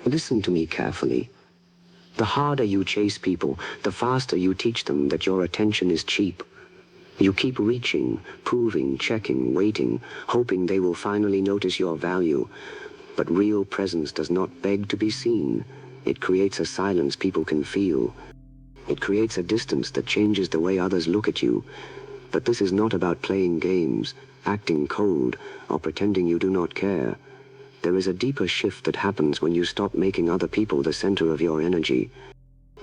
Listen to me carefully. The harder you chase people, the faster you teach them that your attention is cheap. You keep reaching, proving, checking, waiting, hoping they will finally notice your value. But real presence does not beg to be seen. It creates a silence people can feel. It creates a distance that changes the way others look at you. But this is not about playing games, acting cold, or pretending you do not care. There is a deeper shift that happens when you stop making other people the center of your energy.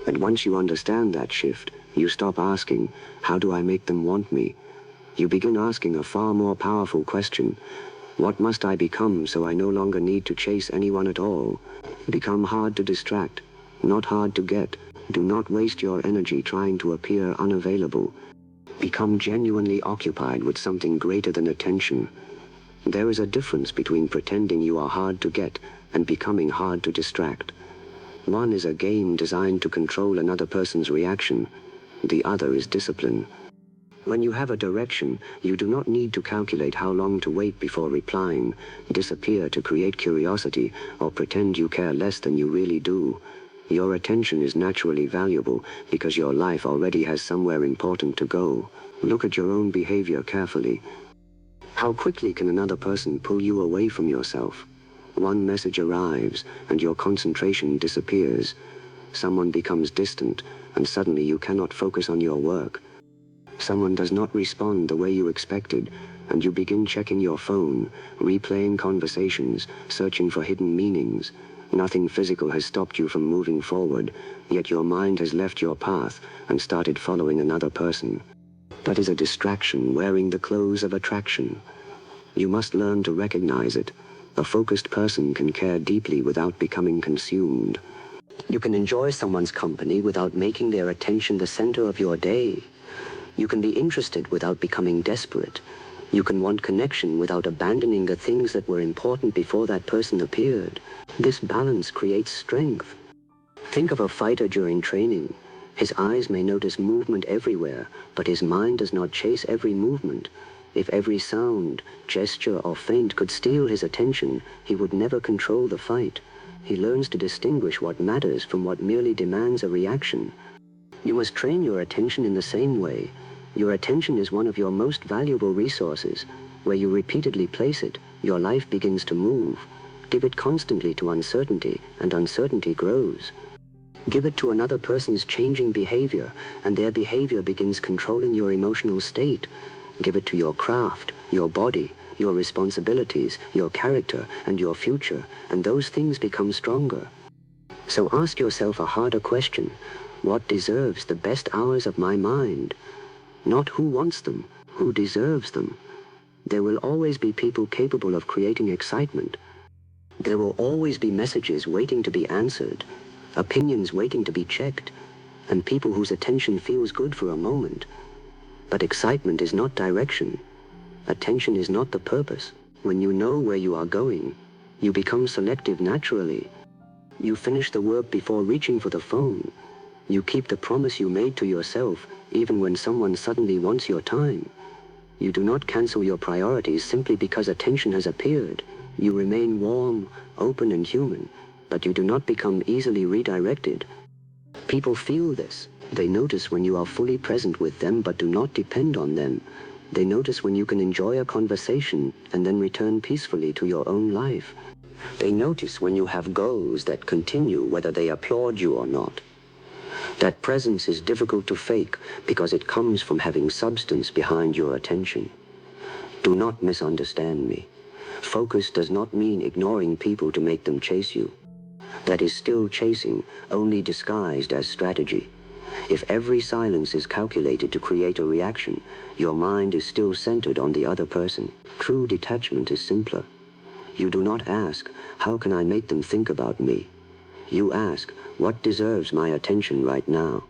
And once you understand that shift, you stop asking, how do I make them want me? You begin asking a far more powerful question. What must I become so I no longer need to chase anyone at all? Become hard to distract, not hard to get. Do not waste your energy trying to appear unavailable. Become genuinely occupied with something greater than attention. There is a difference between pretending you are hard to get and becoming hard to distract. One is a game designed to control another person's reaction. The other is discipline. When you have a direction, you do not need to calculate how long to wait before replying, disappear to create curiosity, or pretend you care less than you really do. Your attention is naturally valuable because your life already has somewhere important to go. Look at your own behavior carefully. How quickly can another person pull you away from yourself? One message arrives, and your concentration disappears. Someone becomes distant, and suddenly you cannot focus on your work. Someone does not respond the way you expected, and you begin checking your phone, replaying conversations, searching for hidden meanings. Nothing physical has stopped you from moving forward, yet your mind has left your path and started following another person. That is a distraction wearing the clothes of attraction. You must learn to recognize it. A focused person can care deeply without becoming consumed. You can enjoy someone's company without making their attention the center of your day. You can be interested without becoming desperate. You can want connection without abandoning the things that were important before that person appeared. This balance creates strength. Think of a fighter during training. His eyes may notice movement everywhere, but his mind does not chase every movement. If every sound, gesture, or feint could steal his attention, he would never control the fight. He learns to distinguish what matters from what merely demands a reaction. You must train your attention in the same way. Your attention is one of your most valuable resources. Where you repeatedly place it, your life begins to move. Give it constantly to uncertainty, and uncertainty grows. Give it to another person's changing behavior, and their behavior begins controlling your emotional state. Give it to your craft, your body, your responsibilities, your character, and your future, and those things become stronger. So ask yourself a harder question. What deserves the best hours of my mind? Not who wants them, who deserves them. There will always be people capable of creating excitement. There will always be messages waiting to be answered, opinions waiting to be checked, and people whose attention feels good for a moment. But excitement is not direction. Attention is not the purpose. When you know where you are going, you become selective naturally. You finish the work before reaching for the phone. You keep the promise you made to yourself, even when someone suddenly wants your time. You do not cancel your priorities simply because attention has appeared. You remain warm, open, and human, but you do not become easily redirected. People feel this. They notice when you are fully present with them but do not depend on them. They notice when you can enjoy a conversation and then return peacefully to your own life. They notice when you have goals that continue whether they applaud you or not. That presence is difficult to fake because it comes from having substance behind your attention. Do not misunderstand me. Focus does not mean ignoring people to make them chase you. That is still chasing, only disguised as strategy. If every silence is calculated to create a reaction, your mind is still centered on the other person. True detachment is simpler. You do not ask, how can I make them think about me? You ask, what deserves my attention right now?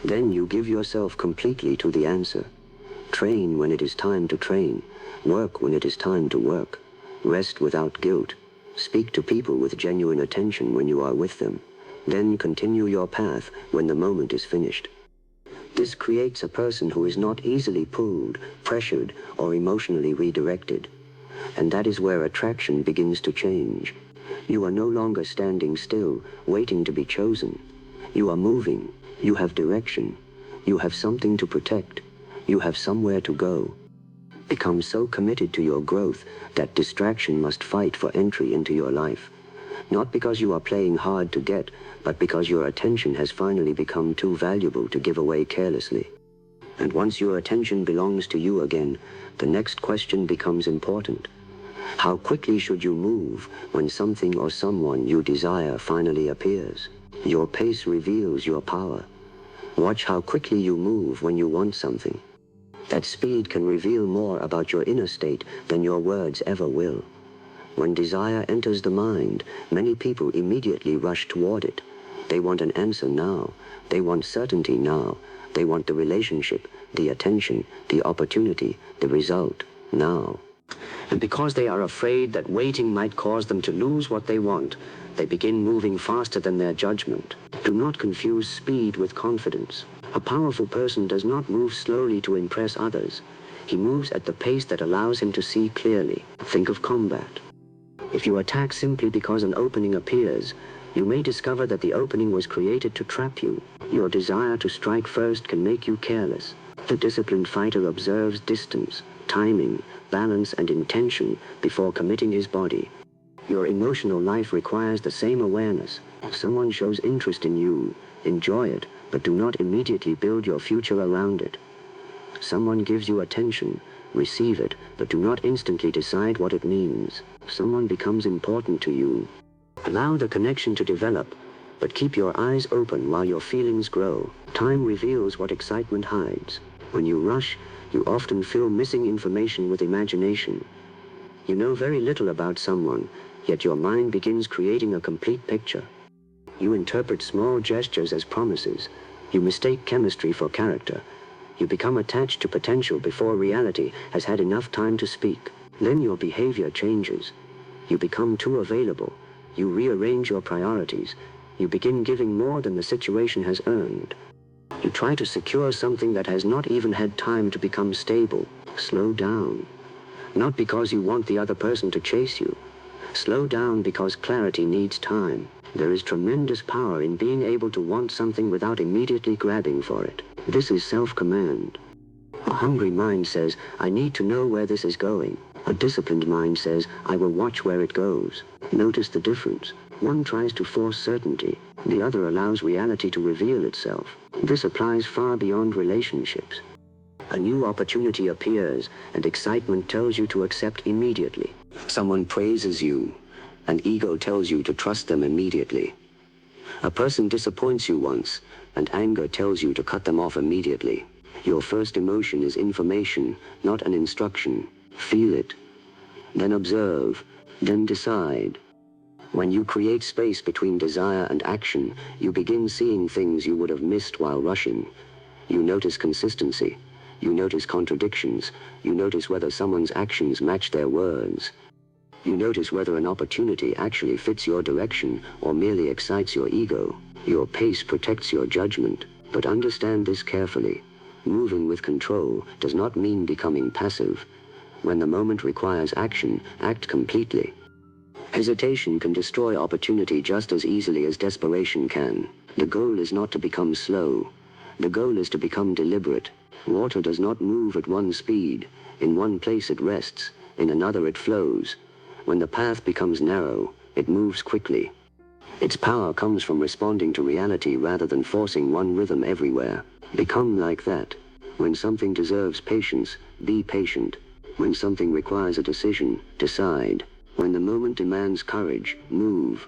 Then you give yourself completely to the answer. Train when it is time to train. Work when it is time to work. Rest without guilt. Speak to people with genuine attention when you are with them. Then continue your path when the moment is finished. This creates a person who is not easily pulled, pressured, or emotionally redirected. And that is where attraction begins to change. You are no longer standing still, waiting to be chosen. You are moving. You have direction. You have something to protect. You have somewhere to go. Become so committed to your growth that distraction must fight for entry into your life. Not because you are playing hard to get, but because your attention has finally become too valuable to give away carelessly. And once your attention belongs to you again, the next question becomes important. How quickly should you move when something or someone you desire finally appears? Your pace reveals your power. Watch how quickly you move when you want something. That speed can reveal more about your inner state than your words ever will. When desire enters the mind, many people immediately rush toward it. They want an answer now. They want certainty now. They want the relationship, the attention, the opportunity, the result now. And because they are afraid that waiting might cause them to lose what they want, they begin moving faster than their judgment. Do not confuse speed with confidence. A powerful person does not move slowly to impress others. He moves at the pace that allows him to see clearly. Think of combat. If you attack simply because an opening appears, you may discover that the opening was created to trap you. Your desire to strike first can make you careless. The disciplined fighter observes distance, timing, balance, and intention before committing his body. Your emotional life requires the same awareness. If someone shows interest in you, enjoy it, but do not immediately build your future around it. Someone gives you attention, receive it, but do not instantly decide what it means. Someone becomes important to you. Allow the connection to develop, but keep your eyes open while your feelings grow. Time reveals what excitement hides. When you rush, you often fill missing information with imagination. You know very little about someone, yet your mind begins creating a complete picture. You interpret small gestures as promises. You mistake chemistry for character. You become attached to potential before reality has had enough time to speak. Then your behavior changes. You become too available. You rearrange your priorities. You begin giving more than the situation has earned. You try to secure something that has not even had time to become stable. Slow down. Not because you want the other person to chase you. Slow down because clarity needs time. There is tremendous power in being able to want something without immediately grabbing for it. This is self-command. A hungry mind says, I need to know where this is going. A disciplined mind says, I will watch where it goes. Notice the difference. One tries to force certainty. The other allows reality to reveal itself. This applies far beyond relationships. A new opportunity appears, and excitement tells you to accept immediately. Someone praises you, and ego tells you to trust them immediately. A person disappoints you once, and anger tells you to cut them off immediately. Your first emotion is information, not an instruction. Feel it, then observe, then decide. When you create space between desire and action, you begin seeing things you would have missed while rushing. You notice consistency. You notice contradictions. You notice whether someone's actions match their words. You notice whether an opportunity actually fits your direction or merely excites your ego. Your pace protects your judgment, but understand this carefully. Moving with control does not mean becoming passive. When the moment requires action, act completely. Hesitation can destroy opportunity just as easily as desperation can. The goal is not to become slow. The goal is to become deliberate. Water does not move at one speed. In one place it rests, in another it flows. When the path becomes narrow, it moves quickly. Its power comes from responding to reality rather than forcing one rhythm everywhere. Become like that. When something deserves patience, be patient. When something requires a decision, decide. When the moment demands courage, move.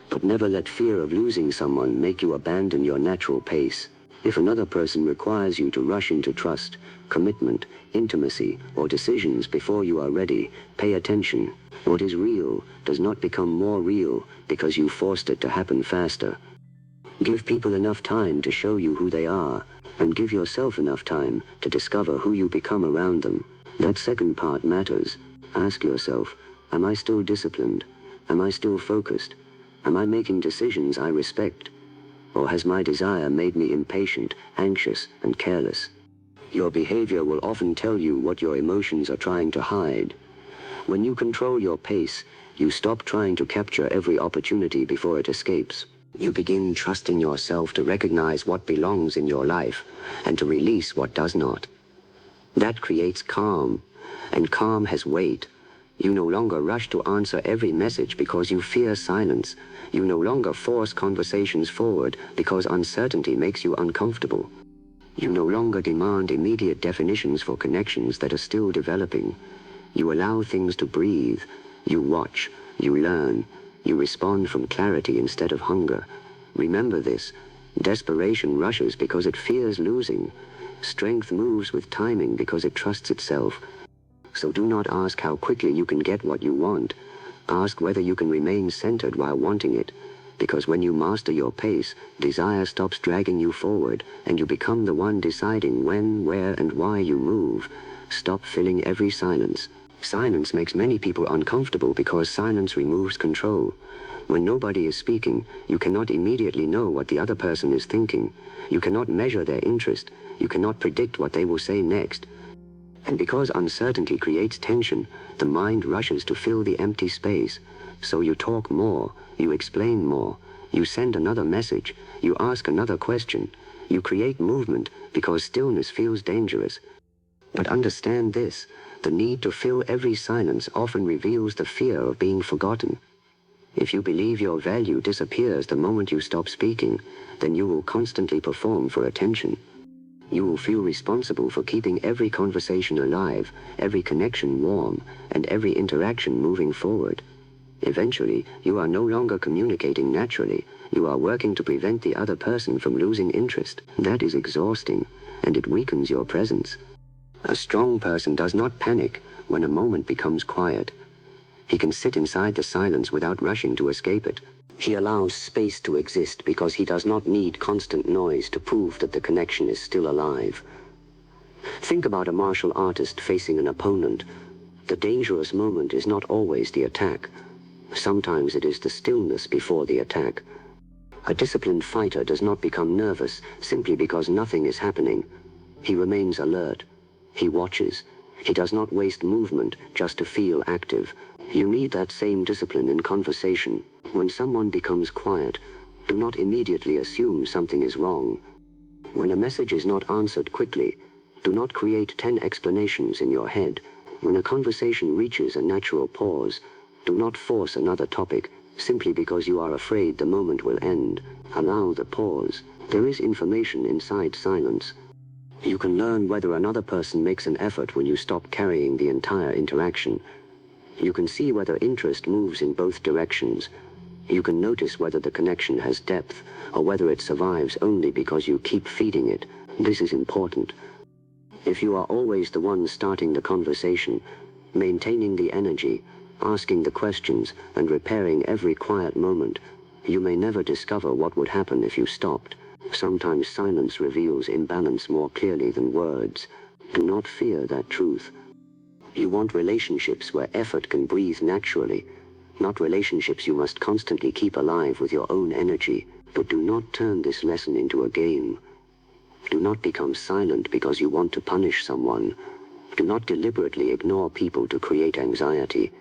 But never let fear of losing someone make you abandon your natural pace. If another person requires you to rush into trust, commitment, intimacy, or decisions before you are ready, pay attention. What is real does not become more real because you forced it to happen faster. Give people enough time to show you who they are, and give yourself enough time to discover who you become around them. That second part matters. Ask yourself, am I still disciplined? Am I still focused? Am I making decisions I respect? Or has my desire made me impatient, anxious, and careless? Your behavior will often tell you what your emotions are trying to hide. When you control your pace, you stop trying to capture every opportunity before it escapes. You begin trusting yourself to recognize what belongs in your life and to release what does not. That creates calm, and calm has weight. You no longer rush to answer every message because you fear silence. You no longer force conversations forward because uncertainty makes you uncomfortable. You no longer demand immediate definitions for connections that are still developing. You allow things to breathe. You watch. You learn. You respond from clarity instead of hunger. Remember this. Desperation rushes because it fears losing. Strength moves with timing because it trusts itself. So do not ask how quickly you can get what you want. Ask whether you can remain centered while wanting it. Because when you master your pace, desire stops dragging you forward, and you become the one deciding when, where, and why you move. Stop filling every silence. Silence makes many people uncomfortable because silence removes control. When nobody is speaking, you cannot immediately know what the other person is thinking. You cannot measure their interest. You cannot predict what they will say next. And because uncertainty creates tension, the mind rushes to fill the empty space. So you talk more, you explain more, you send another message, you ask another question. You create movement because stillness feels dangerous. But understand this, the need to fill every silence often reveals the fear of being forgotten. If you believe your value disappears the moment you stop speaking, then you will constantly perform for attention. You will feel responsible for keeping every conversation alive, every connection warm, and every interaction moving forward. Eventually, you are no longer communicating naturally. You are working to prevent the other person from losing interest. That is exhausting, and it weakens your presence. A strong person does not panic when a moment becomes quiet. He can sit inside the silence without rushing to escape it. He allows space to exist because he does not need constant noise to prove that the connection is still alive. Think about a martial artist facing an opponent. The dangerous moment is not always the attack. Sometimes it is the stillness before the attack. A disciplined fighter does not become nervous simply because nothing is happening. He remains alert. He watches. He does not waste movement just to feel active. You need that same discipline in conversation. When someone becomes quiet, do not immediately assume something is wrong. When a message is not answered quickly, do not create 10 explanations in your head. When a conversation reaches a natural pause, do not force another topic simply because you are afraid the moment will end. Allow the pause. There is information inside silence. You can learn whether another person makes an effort when you stop carrying the entire interaction. You can see whether interest moves in both directions. You can notice whether the connection has depth or whether it survives only because you keep feeding it. This is important. If you are always the one starting the conversation, maintaining the energy, asking the questions, and repairing every quiet moment, you may never discover what would happen if you stopped. Sometimes silence reveals imbalance more clearly than words. Do not fear that truth. You want relationships where effort can breathe naturally, not relationships you must constantly keep alive with your own energy. But do not turn this lesson into a game. Do not become silent because you want to punish someone. Do not deliberately ignore people to create anxiety.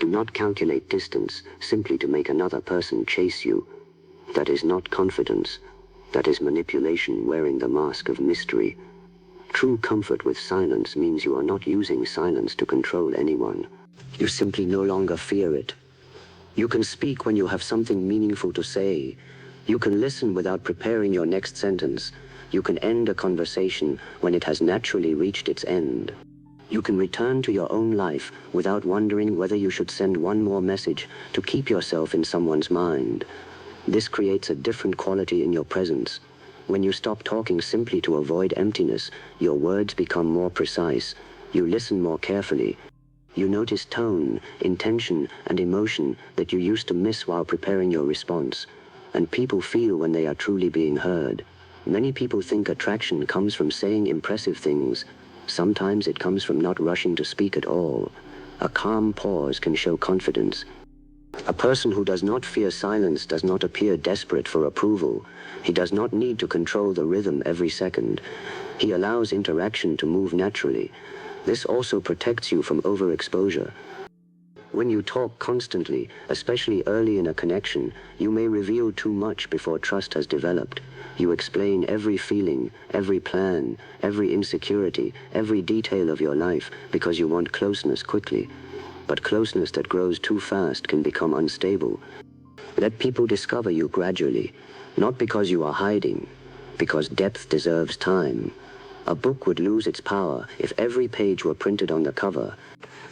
Do not calculate distance simply to make another person chase you. That is not confidence. That is manipulation wearing the mask of mystery. True comfort with silence means you are not using silence to control anyone. You simply no longer fear it. You can speak when you have something meaningful to say. You can listen without preparing your next sentence. You can end a conversation when it has naturally reached its end. You can return to your own life without wondering whether you should send one more message to keep yourself in someone's mind. This creates a different quality in your presence. When you stop talking simply to avoid emptiness, your words become more precise. You listen more carefully. You notice tone, intention, and emotion that you used to miss while preparing your response. And people feel when they are truly being heard. Many people think attraction comes from saying impressive things. Sometimes it comes from not rushing to speak at all. A calm pause can show confidence. A person who does not fear silence does not appear desperate for approval. He does not need to control the rhythm every second. He allows interaction to move naturally. This also protects you from overexposure. When you talk constantly, especially early in a connection, you may reveal too much before trust has developed. You explain every feeling, every plan, every insecurity, every detail of your life because you want closeness quickly. But closeness that grows too fast can become unstable. Let people discover you gradually, not because you are hiding, because depth deserves time. A book would lose its power if every page were printed on the cover.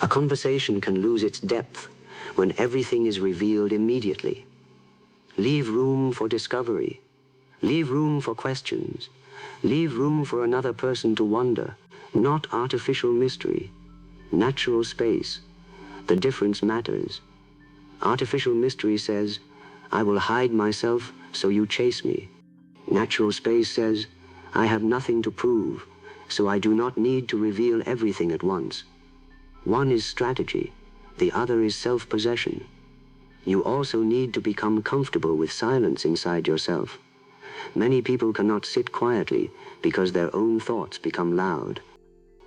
A conversation can lose its depth when everything is revealed immediately. Leave room for discovery. Leave room for questions. Leave room for another person to wonder. Not artificial mystery. Natural space. The difference matters. Artificial mystery says, I will hide myself so you chase me. Natural space says, I have nothing to prove, so I do not need to reveal everything at once. One is strategy, the other is self-possession. You also need to become comfortable with silence inside yourself. Many people cannot sit quietly because their own thoughts become loud.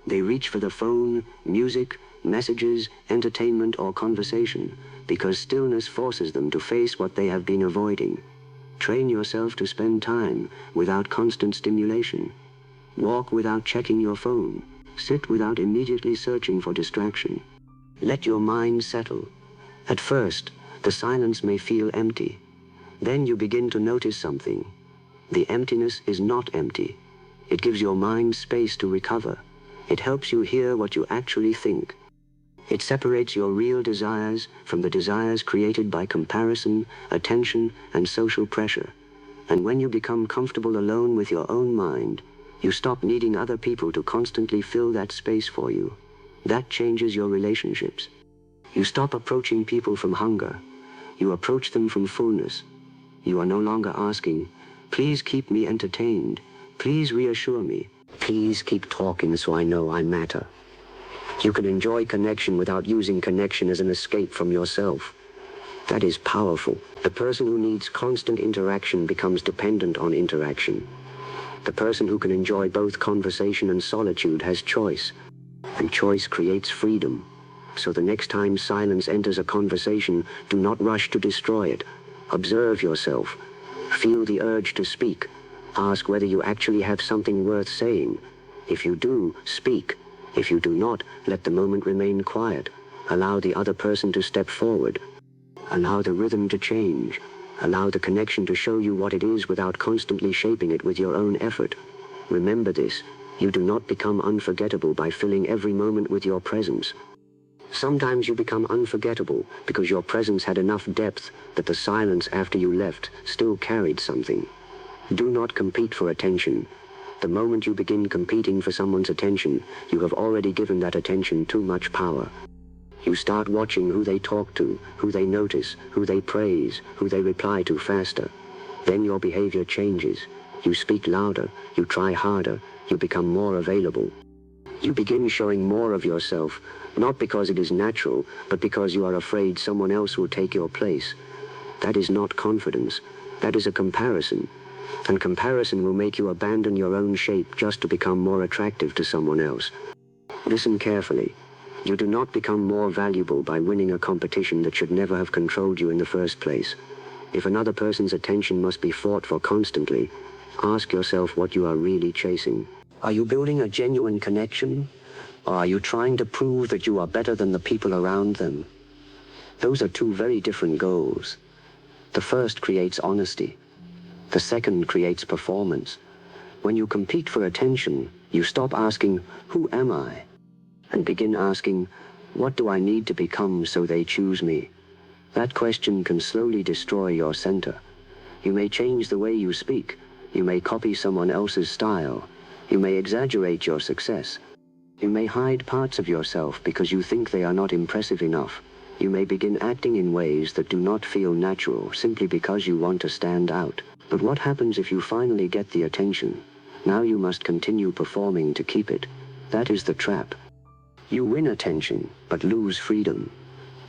They reach for the phone, music, messages, entertainment, or conversation because stillness forces them to face what they have been avoiding. Train yourself to spend time without constant stimulation. Walk without checking your phone. Sit without immediately searching for distraction. Let your mind settle. At first, the silence may feel empty. Then you begin to notice something. The emptiness is not empty. It gives your mind space to recover. It helps you hear what you actually think. It separates your real desires from the desires created by comparison, attention, and social pressure. And when you become comfortable alone with your own mind, you stop needing other people to constantly fill that space for you. That changes your relationships. You stop approaching people from hunger. You approach them from fullness. You are no longer asking, please keep me entertained. Please reassure me. Please keep talking so I know I matter. You can enjoy connection without using connection as an escape from yourself. That is powerful. The person who needs constant interaction becomes dependent on interaction. The person who can enjoy both conversation and solitude has choice, and choice creates freedom. So the next time silence enters a conversation, do not rush to destroy it. Observe yourself. Feel the urge to speak. Ask whether you actually have something worth saying. If you do, speak. If you do not, let the moment remain quiet. Allow the other person to step forward. Allow the rhythm to change. Allow the connection to show you what it is without constantly shaping it with your own effort. Remember this, you do not become unforgettable by filling every moment with your presence. Sometimes you become unforgettable because your presence had enough depth that the silence after you left still carried something. Do not compete for attention. The moment you begin competing for someone's attention, you have already given that attention too much power. You start watching who they talk to, who they notice, who they praise, who they reply to faster. Then your behavior changes. You speak louder, you try harder, you become more available. You begin showing more of yourself, not because it is natural, but because you are afraid someone else will take your place. That is not confidence. That is a comparison. And comparison will make you abandon your own shape just to become more attractive to someone else. Listen carefully. You do not become more valuable by winning a competition that should never have controlled you in the first place. If another person's attention must be fought for constantly, ask yourself what you are really chasing. Are you building a genuine connection? Or are you trying to prove that you are better than the people around them? Those are two very different goals. The first creates honesty. The second creates performance. When you compete for attention, you stop asking, who am I? And begin asking, what do I need to become so they choose me? That question can slowly destroy your center. You may change the way you speak. You may copy someone else's style. You may exaggerate your success. You may hide parts of yourself because you think they are not impressive enough. You may begin acting in ways that do not feel natural simply because you want to stand out. But what happens if you finally get the attention? Now you must continue performing to keep it. That is the trap. You win attention, but lose freedom.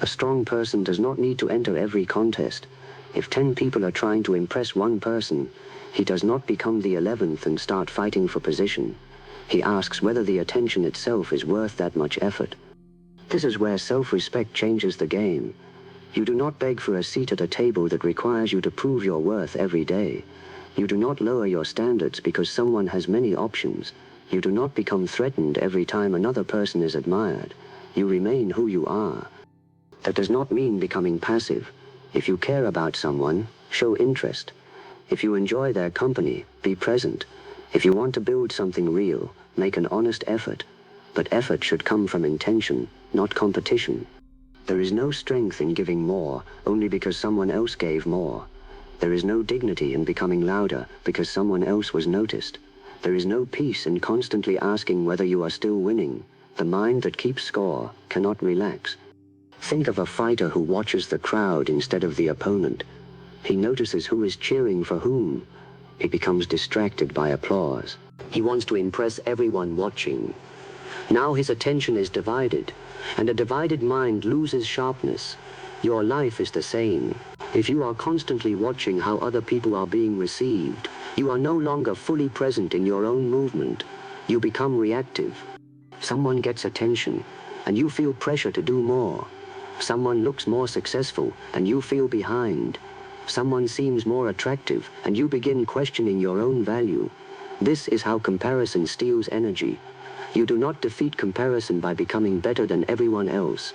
A strong person does not need to enter every contest. If 10 people are trying to impress one person, he does not become the 11th and start fighting for position. He asks whether the attention itself is worth that much effort. This is where self-respect changes the game. You do not beg for a seat at a table that requires you to prove your worth every day. You do not lower your standards because someone has many options. You do not become threatened every time another person is admired. You remain who you are. That does not mean becoming passive. If you care about someone, show interest. If you enjoy their company, be present. If you want to build something real, make an honest effort. But effort should come from intention, not competition. There is no strength in giving more only because someone else gave more. There is no dignity in becoming louder because someone else was noticed. There is no peace in constantly asking whether you are still winning. The mind that keeps score cannot relax. Think of a fighter who watches the crowd instead of the opponent. He notices who is cheering for whom. He becomes distracted by applause. He wants to impress everyone watching. Now his attention is divided, and a divided mind loses sharpness. Your life is the same. If you are constantly watching how other people are being received, you are no longer fully present in your own movement. You become reactive. Someone gets attention, and you feel pressure to do more. Someone looks more successful, and you feel behind. Someone seems more attractive, and you begin questioning your own value. This is how comparison steals energy. You do not defeat comparison by becoming better than everyone else.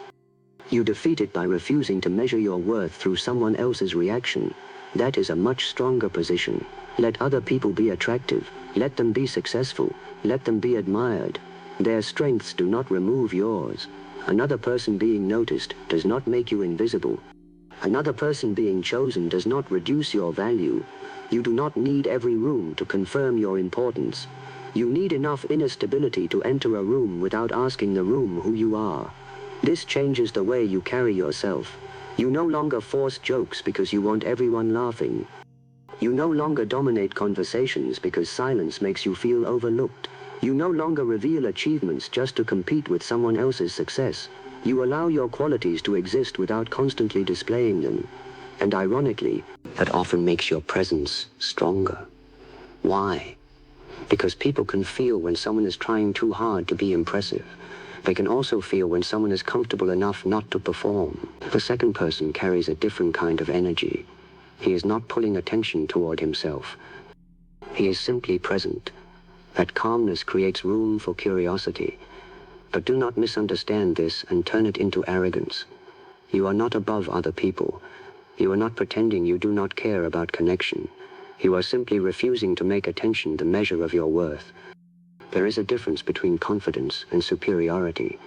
You defeat it by refusing to measure your worth through someone else's reaction. That is a much stronger position. Let other people be attractive. Let them be successful. Let them be admired. Their strengths do not remove yours. Another person being noticed does not make you invisible. Another person being chosen does not reduce your value. You do not need every room to confirm your importance. You need enough inner stability to enter a room without asking the room who you are. This changes the way you carry yourself. You no longer force jokes because you want everyone laughing. You no longer dominate conversations because silence makes you feel overlooked. You no longer reveal achievements just to compete with someone else's success. You allow your qualities to exist without constantly displaying them. And ironically, that often makes your presence stronger. Why? Because people can feel when someone is trying too hard to be impressive. They can also feel when someone is comfortable enough not to perform. The second person carries a different kind of energy. He is not pulling attention toward himself. He is simply present. That calmness creates room for curiosity. But do not misunderstand this and turn it into arrogance. You are not above other people. You are not pretending you do not care about connection. You are simply refusing to make attention the measure of your worth. There is a difference between confidence and superiority.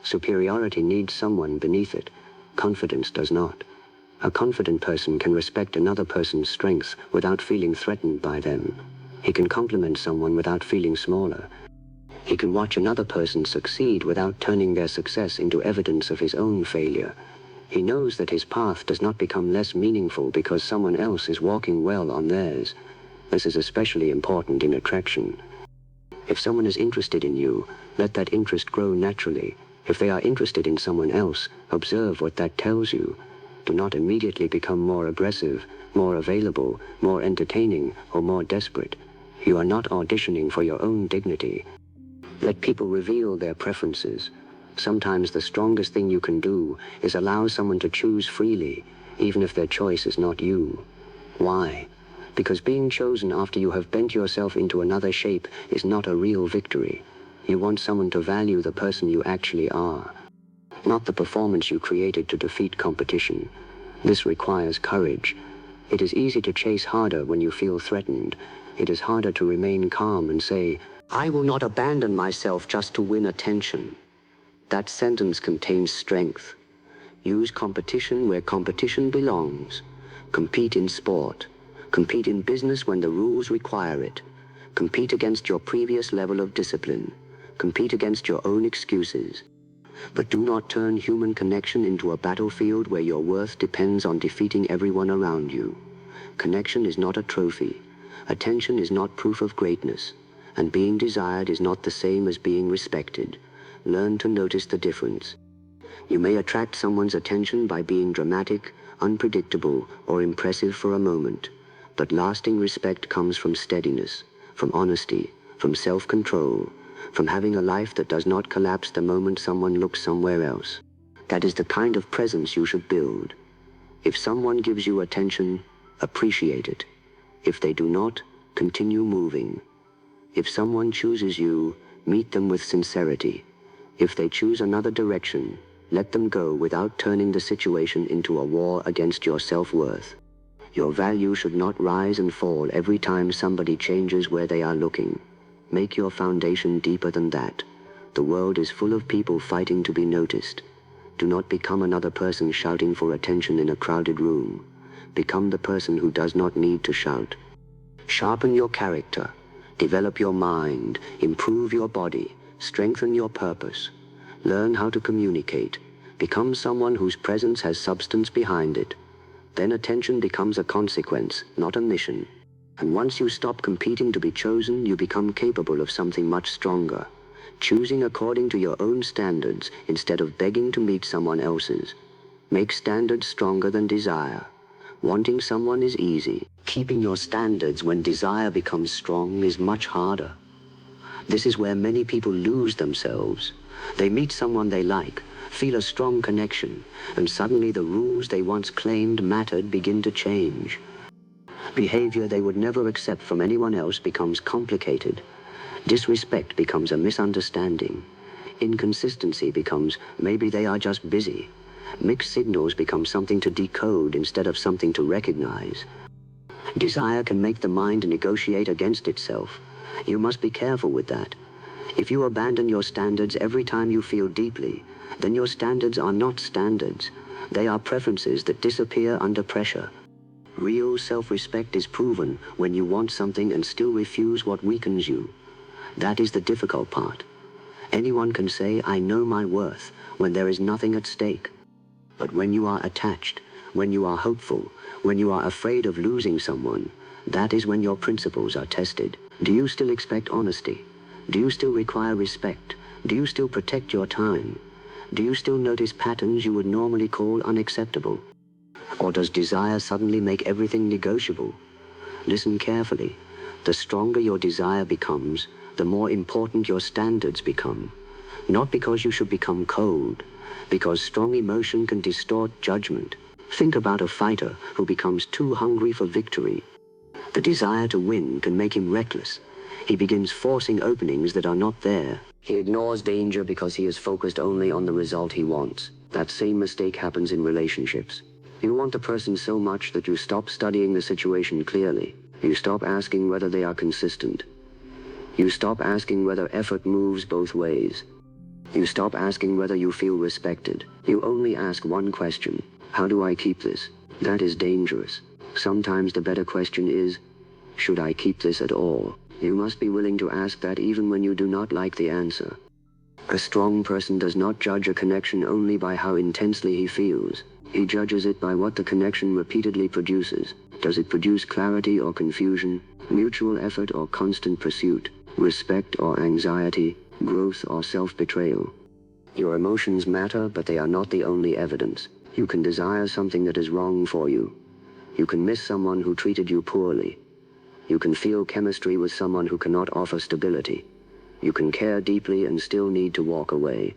Superiority needs someone beneath it. Confidence does not. A confident person can respect another person's strengths without feeling threatened by them. He can compliment someone without feeling smaller. He can watch another person succeed without turning their success into evidence of his own failure. He knows that his path does not become less meaningful because someone else is walking well on theirs. This is especially important in attraction. If someone is interested in you, let that interest grow naturally. If they are interested in someone else, observe what that tells you. Do not immediately become more aggressive, more available, more entertaining, or more desperate. You are not auditioning for your own dignity. Let people reveal their preferences. Sometimes the strongest thing you can do is allow someone to choose freely, even if their choice is not you. Why? Because being chosen after you have bent yourself into another shape is not a real victory. You want someone to value the person you actually are, not the performance you created to defeat competition. This requires courage. It is easy to chase harder when you feel threatened. It is harder to remain calm and say, "I will not abandon myself just to win attention." That sentence contains strength. Use competition where competition belongs. Compete in sport. Compete in business when the rules require it. Compete against your previous level of discipline. Compete against your own excuses. But do not turn human connection into a battlefield where your worth depends on defeating everyone around you. Connection is not a trophy. Attention is not proof of greatness. And being desired is not the same as being respected. Learn to notice the difference. You may attract someone's attention by being dramatic, unpredictable, or impressive for a moment. But lasting respect comes from steadiness, from honesty, from self-control, from having a life that does not collapse the moment someone looks somewhere else. That is the kind of presence you should build. If someone gives you attention, appreciate it. If they do not, continue moving. If someone chooses you, meet them with sincerity. If they choose another direction, let them go without turning the situation into a war against your self-worth. Your value should not rise and fall every time somebody changes where they are looking. Make your foundation deeper than that. The world is full of people fighting to be noticed. Do not become another person shouting for attention in a crowded room. Become the person who does not need to shout. Sharpen your character. Develop your mind. Improve your body. Strengthen your purpose. Learn how to communicate. Become someone whose presence has substance behind it. Then attention becomes a consequence, not a mission. And once you stop competing to be chosen, you become capable of something much stronger. Choosing according to your own standards instead of begging to meet someone else's. Make standards stronger than desire. Wanting someone is easy. Keeping your standards when desire becomes strong is much harder. This is where many people lose themselves. They meet someone they like, feel a strong connection, and suddenly the rules they once claimed mattered begin to change. Behavior they would never accept from anyone else becomes complicated. Disrespect becomes a misunderstanding. Inconsistency becomes maybe they are just busy. Mixed signals become something to decode instead of something to recognize. Desire can make the mind negotiate against itself. You must be careful with that. If you abandon your standards every time you feel deeply, then your standards are not standards. They are preferences that disappear under pressure. Real self-respect is proven when you want something and still refuse what weakens you. That is the difficult part. Anyone can say, "I know my worth," when there is nothing at stake. But when you are attached, when you are hopeful, when you are afraid of losing someone, that is when your principles are tested. Do you still expect honesty? Do you still require respect? Do you still protect your time? Do you still notice patterns you would normally call unacceptable? Or does desire suddenly make everything negotiable? Listen carefully. The stronger your desire becomes, the more important your standards become. Not because you should become cold, because strong emotion can distort judgment. Think about a fighter who becomes too hungry for victory. The desire to win can make him reckless. He begins forcing openings that are not there. He ignores danger because he is focused only on the result he wants. That same mistake happens in relationships. You want the person so much that you stop studying the situation clearly. You stop asking whether they are consistent. You stop asking whether effort moves both ways. You stop asking whether you feel respected. You only ask one question: how do I keep this? That is dangerous. Sometimes the better question is, should I keep this at all? You must be willing to ask that even when you do not like the answer. A strong person does not judge a connection only by how intensely he feels. He judges it by what the connection repeatedly produces. Does it produce clarity or confusion, mutual effort or constant pursuit, respect or anxiety, growth or self-betrayal? Your emotions matter, but they are not the only evidence. You can desire something that is wrong for you. You can miss someone who treated you poorly. You can feel chemistry with someone who cannot offer stability. You can care deeply and still need to walk away.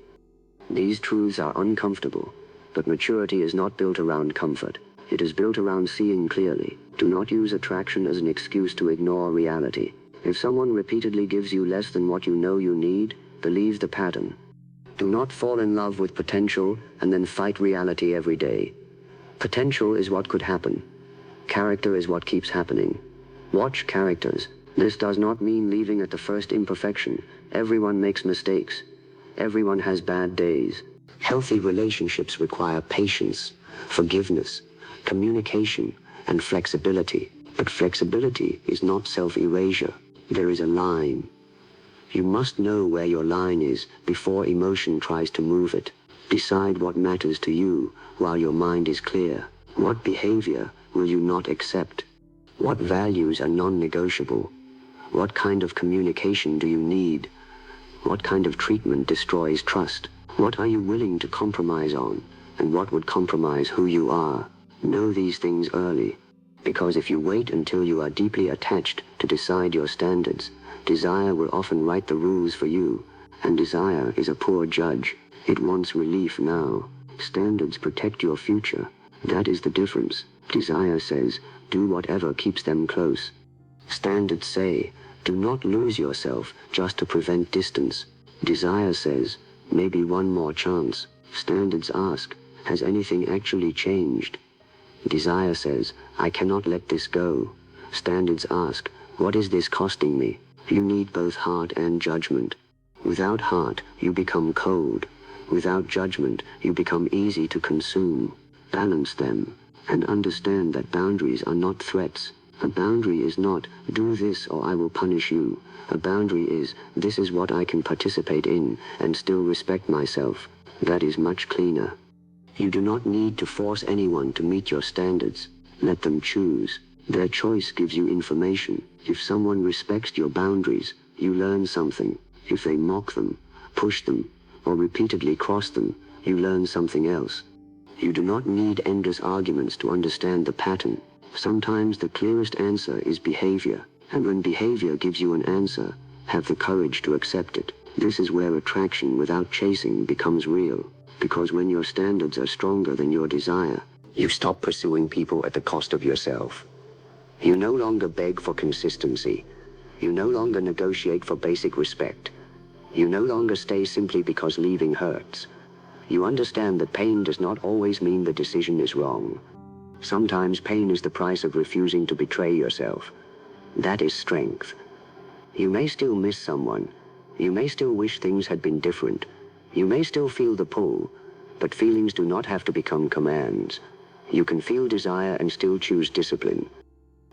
These truths are uncomfortable, but maturity is not built around comfort. It is built around seeing clearly. Do not use attraction as an excuse to ignore reality. If someone repeatedly gives you less than what you know you need, believe the pattern. Do not fall in love with potential and then fight reality every day. Potential is what could happen. Character is what keeps happening. Watch characters. This does not mean leaving at the first imperfection. Everyone makes mistakes. Everyone has bad days. Healthy relationships require patience, forgiveness, communication, and flexibility. But flexibility is not self-erasure. There is a line. You must know where your line is before emotion tries to move it. Decide what matters to you while your mind is clear. What behavior will you not accept? What values are non-negotiable? What kind of communication do you need? What kind of treatment destroys trust? What are you willing to compromise on? And what would compromise who you are? Know these things early. Because if you wait until you are deeply attached to decide your standards, Desire will often write the rules for you, and desire is a poor judge. It wants relief now. Standards protect your future. That is the difference. Desire says, do whatever keeps them close. Standards say, do not lose yourself just to prevent distance. Desire says, maybe one more chance. Standards ask, has anything actually changed? Desire says, I cannot let this go. Standards ask, what is this costing me? You need both heart and judgment. Without heart, you become cold. Without judgment, you become easy to consume. Balance them, and understand that boundaries are not threats. A boundary is not, do this or I will punish you. A boundary is, this is what I can participate in, and still respect myself. That is much cleaner. You do not need to force anyone to meet your standards. Let them choose. Their choice gives you information. If someone respects your boundaries, you learn something. If they mock them, push them, or repeatedly cross them, you learn something else. You do not need endless arguments to understand the pattern. Sometimes the clearest answer is behavior, and when behavior gives you an answer, have the courage to accept it. This is where attraction without chasing becomes real, because when your standards are stronger than your desire, you stop pursuing people at the cost of yourself. You no longer beg for consistency. You no longer negotiate for basic respect. You no longer stay simply because leaving hurts. You understand that pain does not always mean the decision is wrong. Sometimes pain is the price of refusing to betray yourself. That is strength. You may still miss someone. You may still wish things had been different. You may still feel the pull, but feelings do not have to become commands. You can feel desire and still choose discipline.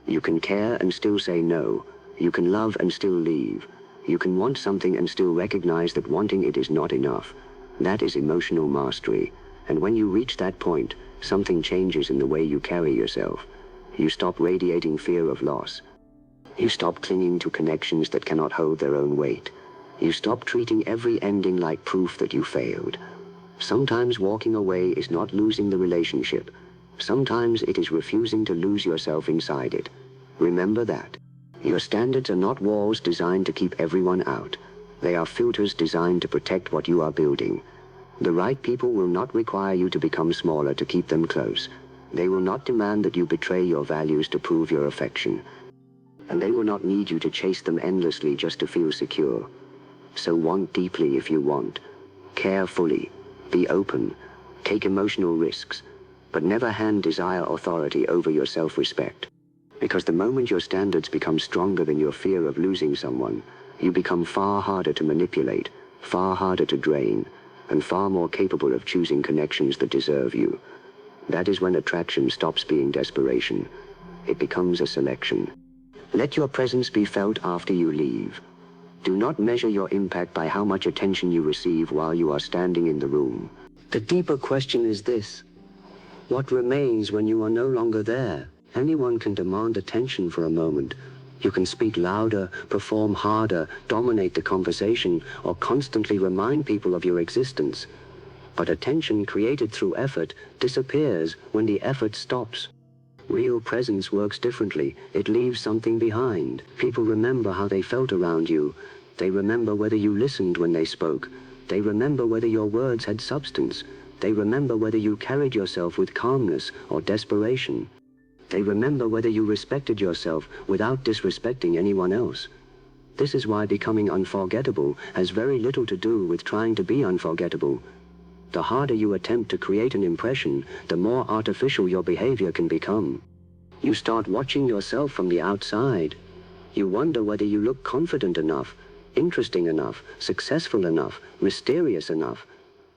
You can care and still say no. You can love and still leave. You can want something and still recognize that wanting it is not enough. That is emotional mastery. And when you reach that point, something changes in the way you carry yourself. You stop radiating fear of loss. You stop clinging to connections that cannot hold their own weight. You stop treating every ending like proof that you failed. Sometimes walking away is not losing the relationship. Sometimes it is refusing to lose yourself inside it. Remember that. Your standards are not walls designed to keep everyone out. They are filters designed to protect what you are building. The right people will not require you to become smaller to keep them close. They will not demand that you betray your values to prove your affection. And they will not need you to chase them endlessly just to feel secure. So want deeply if you want. Care fully. Be open. Take emotional risks. But never hand desire authority over your self-respect. Because the moment your standards become stronger than your fear of losing someone, you become far harder to manipulate, far harder to drain, and far more capable of choosing connections that deserve you. That is when attraction stops being desperation. It becomes a selection. Let your presence be felt after you leave. Do not measure your impact by how much attention you receive while you are standing in the room. The deeper question is this: what remains when you are no longer there? Anyone can demand attention for a moment. You can speak louder, perform harder, dominate the conversation, or constantly remind people of your existence. But attention created through effort disappears when the effort stops. Real presence works differently. It leaves something behind. People remember how they felt around you. They remember whether you listened when they spoke. They remember whether your words had substance. They remember whether you carried yourself with calmness or desperation. They remember whether you respected yourself without disrespecting anyone else. This is why becoming unforgettable has very little to do with trying to be unforgettable. The harder you attempt to create an impression, the more artificial your behavior can become. You start watching yourself from the outside. You wonder whether you look confident enough, interesting enough, successful enough, mysterious enough.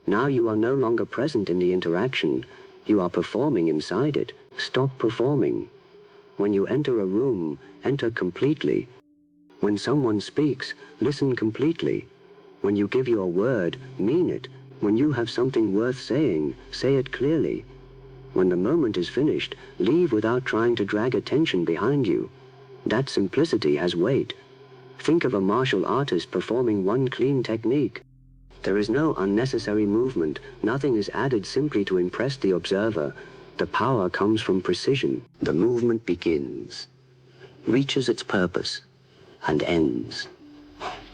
Now you are no longer present in the interaction. You are performing inside it. Stop performing. When you enter a room, enter completely. When someone speaks, listen completely. When you give your word, mean it. When you have something worth saying, say it clearly. When the moment is finished, leave without trying to drag attention behind you. That simplicity has weight. Think of a martial artist performing one clean technique. There is no unnecessary movement. Nothing is added simply to impress the observer. The power comes from precision. The movement begins, reaches its purpose, and ends.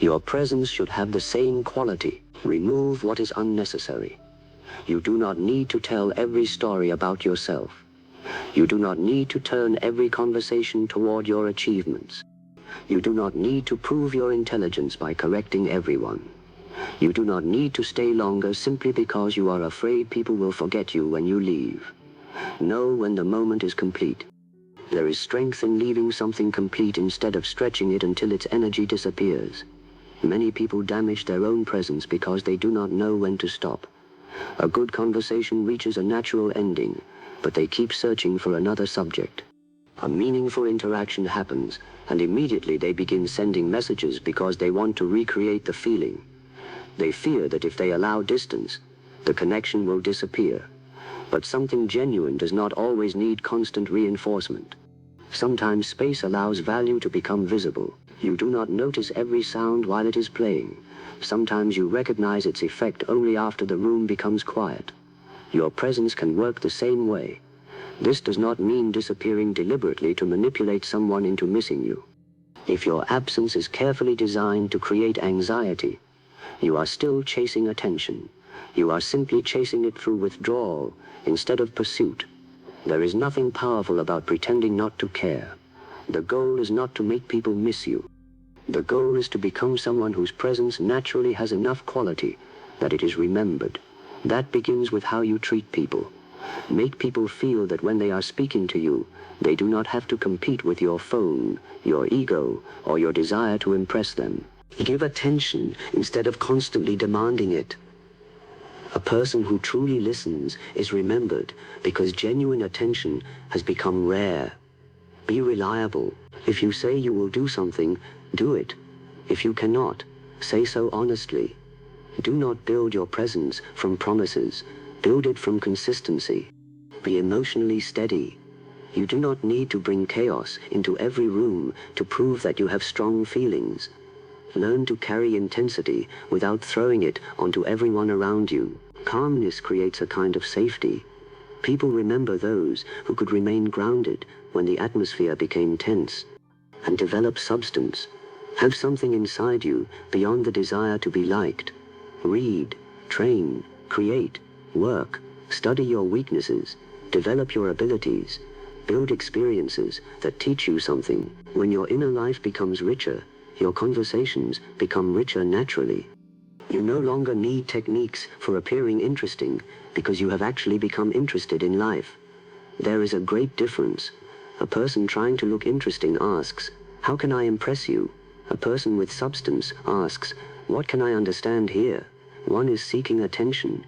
Your presence should have the same quality. Remove what is unnecessary. You do not need to tell every story about yourself. You do not need to turn every conversation toward your achievements. You do not need to prove your intelligence by correcting everyone. You do not need to stay longer simply because you are afraid people will forget you when you leave. Know when the moment is complete. There is strength in leaving something complete instead of stretching it until its energy disappears. Many people damage their own presence because they do not know when to stop. A good conversation reaches a natural ending, but they keep searching for another subject. A meaningful interaction happens, and immediately they begin sending messages because they want to recreate the feeling. They fear that if they allow distance, the connection will disappear. But something genuine does not always need constant reinforcement. Sometimes space allows value to become visible. You do not notice every sound while it is playing. Sometimes you recognize its effect only after the room becomes quiet. Your presence can work the same way. This does not mean disappearing deliberately to manipulate someone into missing you. If your absence is carefully designed to create anxiety, you are still chasing attention. You are simply chasing it through withdrawal instead of pursuit. There is nothing powerful about pretending not to care. The goal is not to make people miss you. The goal is to become someone whose presence naturally has enough quality that it is remembered. That begins with how you treat people. Make people feel that when they are speaking to you, they do not have to compete with your phone, your ego, or your desire to impress them. Give attention instead of constantly demanding it. A person who truly listens is remembered because genuine attention has become rare. Be reliable. If you say you will do something, do it. If you cannot, say so honestly. Do not build your presence from promises. Build it from consistency. Be emotionally steady. You do not need to bring chaos into every room to prove that you have strong feelings. Learn to carry intensity without throwing it onto everyone around you. Calmness creates a kind of safety. People remember those who could remain grounded when the atmosphere became tense. And develop substance. Have something inside you beyond the desire to be liked. Read, train, create, work, study your weaknesses, develop your abilities, build experiences that teach you something. When your inner life becomes richer, your conversations become richer naturally. You no longer need techniques for appearing interesting because you have actually become interested in life. There is a great difference. A person trying to look interesting asks, "How can I impress you?" A person with substance asks, "What can I understand here?" One is seeking attention.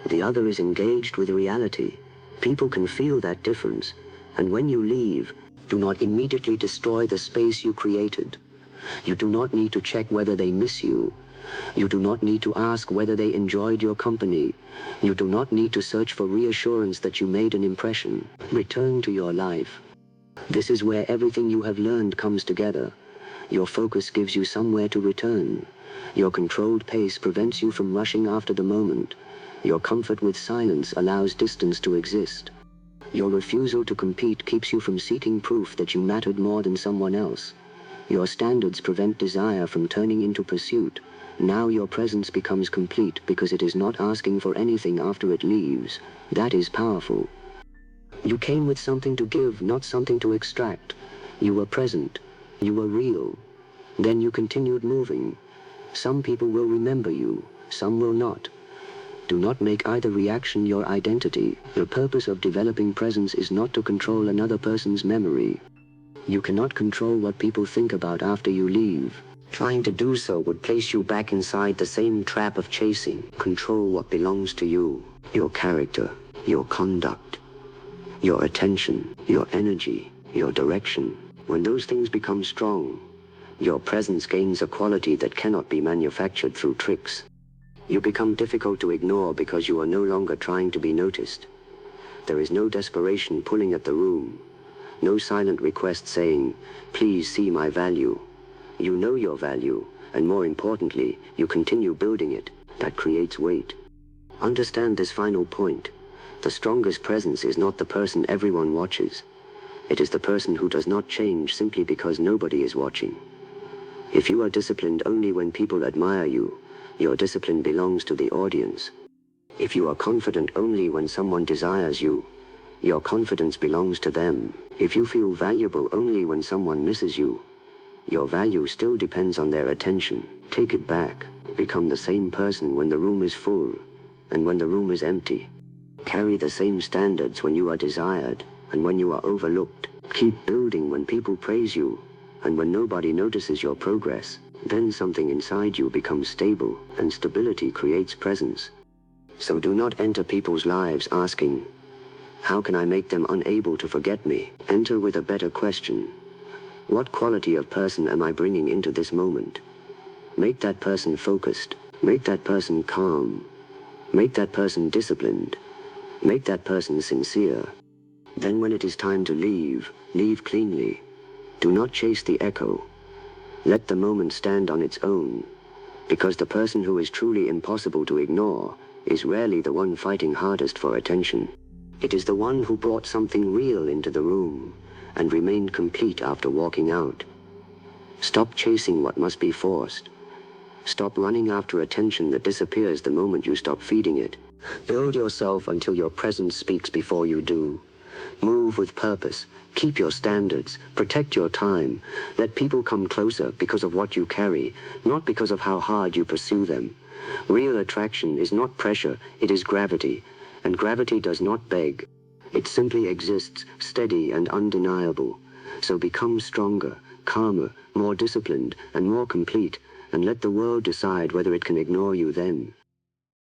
The other is engaged with reality. People can feel that difference. And when you leave, do not immediately destroy the space you created. You do not need to check whether they miss you. You do not need to ask whether they enjoyed your company. You do not need to search for reassurance that you made an impression. Return to your life. This is where everything you have learned comes together. Your focus gives you somewhere to return. Your controlled pace prevents you from rushing after the moment. Your comfort with silence allows distance to exist. Your refusal to compete keeps you from seeking proof that you mattered more than someone else. Your standards prevent desire from turning into pursuit. Now your presence becomes complete because it is not asking for anything after it leaves. That is powerful. You came with something to give, not something to extract. You were present. You were real. Then you continued moving. Some people will remember you, some will not. Do not make either reaction your identity. The purpose of developing presence is not to control another person's memory. You cannot control what people think about after you leave. Trying to do so would place you back inside the same trap of chasing. Control what belongs to you. Your character, your conduct, your attention, your energy, your direction. When those things become strong, your presence gains a quality that cannot be manufactured through tricks. You become difficult to ignore because you are no longer trying to be noticed. There is no desperation pulling at the room. No silent request saying, "Please see my value." You know your value, and more importantly, you continue building it. That creates weight. Understand this final point. The strongest presence is not the person everyone watches. It is the person who does not change simply because nobody is watching. If you are disciplined only when people admire you, your discipline belongs to the audience. If you are confident only when someone desires you, your confidence belongs to them. If you feel valuable only when someone misses you, your value still depends on their attention. Take it back. Become the same person when the room is full and when the room is empty. Carry the same standards when you are desired and when you are overlooked. Keep building when people praise you and when nobody notices your progress. Then something inside you becomes stable, and stability creates presence. So do not enter people's lives asking, "How can I make them unable to forget me?" Enter with a better question. What quality of person am I bringing into this moment? Make that person focused. Make that person calm. Make that person disciplined. Make that person sincere. Then when it is time to leave, leave cleanly. Do not chase the echo. Let the moment stand on its own, because the person who is truly impossible to ignore is rarely the one fighting hardest for attention. It is the one who brought something real into the room and remained complete after walking out. Stop chasing what must be forced. Stop running after attention that disappears the moment you stop feeding it. Build yourself until your presence speaks before you do. Move with purpose. Keep your standards. Protect your time. Let people come closer because of what you carry, not because of how hard you pursue them. Real attraction is not pressure, it is gravity. And gravity does not beg. It simply exists, steady and undeniable. So become stronger, calmer, more disciplined, and more complete, and let the world decide whether it can ignore you then.